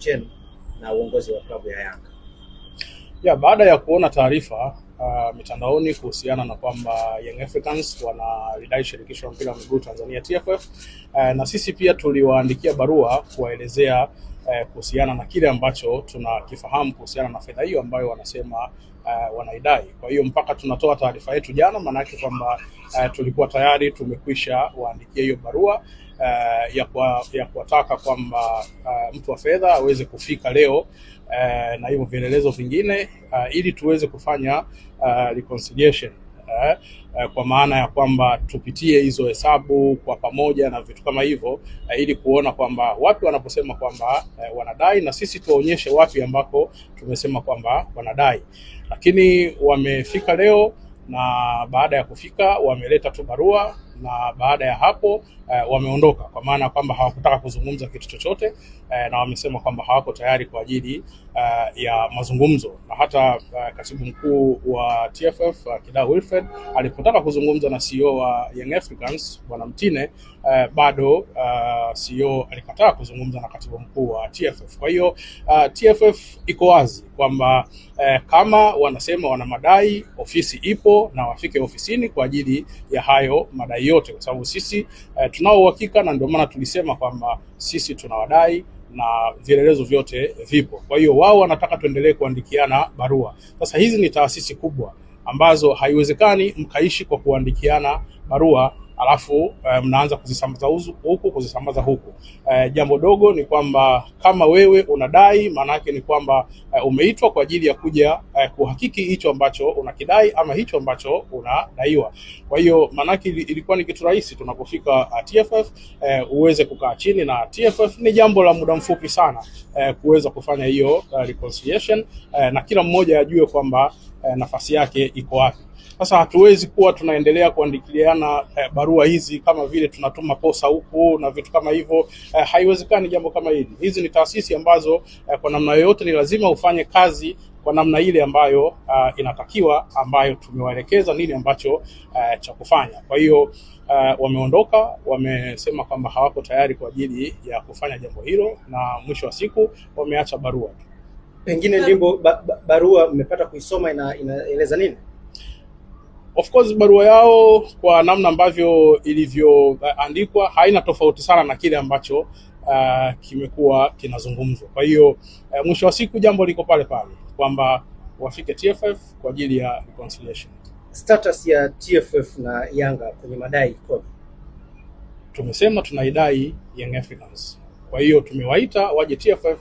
chenu na uongozi wa klabu ya Yanga? Ya, baada ya kuona taarifa mitandaoni kuhusiana na kwamba Young Africans wanalidai shirikisho la mpira wa miguu Tanzania TFF, na sisi pia tuliwaandikia barua kuwaelezea kuhusiana na kile ambacho tunakifahamu kuhusiana na fedha hiyo ambayo wanasema wanaidai. Kwa hiyo mpaka tunatoa taarifa yetu jana, maana yake kwamba tulikuwa tayari tumekwisha waandikia hiyo barua ya kuwataka kwamba mtu wa fedha aweze kufika leo na hivyo vielelezo vingine ili tuweze kufanya reconciliation, kwa maana ya kwamba tupitie hizo hesabu kwa pamoja na vitu kama hivyo, ili kuona kwamba wapi wanaposema kwamba wanadai na sisi tuwaonyeshe wapi ambako tumesema kwamba wanadai. Lakini wamefika leo, na baada ya kufika wameleta tu barua, na baada ya hapo wameondoka, kwa maana kwamba hawakutaka kuzungumza kitu chochote, na wamesema kwamba hawako tayari kwa ajili ya mazungumzo. Na hata katibu mkuu wa TFF Kidau Wilfred alipotaka kuzungumza na CEO wa Young Africans Bwana Mtine, bado CEO alikataa kuzungumza na katibu mkuu wa TFF. Kwa hiyo TFF iko wazi kwamba kama wanasema wana madai, ofisi ipo na wafike ofisini kwa ajili ya hayo madai yote, kwa sababu sisi tunao uhakika, na ndio maana tulisema kwamba sisi tunawadai na vielelezo vyote vipo. Kwa hiyo wao wanataka tuendelee kuandikiana barua. Sasa hizi ni taasisi kubwa ambazo haiwezekani mkaishi kwa kuandikiana barua alafu mnaanza kuzisambaza huku kuzisambaza huku. Jambo dogo ni kwamba kama wewe unadai, maana yake ni kwamba umeitwa kwa ajili ya kuja kuhakiki hicho ambacho unakidai ama hicho ambacho unadaiwa. Kwa hiyo maana yake ilikuwa ni kitu rahisi tunapofika TFF uweze kukaa chini na TFF. Ni jambo la muda mfupi sana kuweza kufanya hiyo reconciliation, na kila mmoja ajue kwamba nafasi yake iko wapi. Sasa hatuwezi kuwa tunaendelea kuandikiliana barua hizi kama vile tunatuma posa huku na vitu kama hivyo. Haiwezekani jambo kama hili. Hizi ni taasisi ambazo kwa namna yoyote ni lazima ufanye kazi kwa namna ile ambayo inatakiwa, ambayo tumewaelekeza nini ambacho cha kufanya. Kwa hiyo wameondoka, wamesema kwamba hawako tayari kwa ajili ya kufanya jambo hilo, na mwisho wa siku wameacha barua. Pengine ndimbo barua mmepata kuisoma, inaeleza nini? Of course barua yao kwa namna ambavyo ilivyoandikwa haina tofauti sana na kile ambacho kimekuwa kinazungumzwa. Kwa hiyo mwisho wa siku jambo liko pale pale kwamba wafike TFF kwa ajili ya reconciliation. Status ya TFF na Yanga kwenye madai iko? Tumesema tunaidai Young Africans. Kwa hiyo tumewaita waje TFF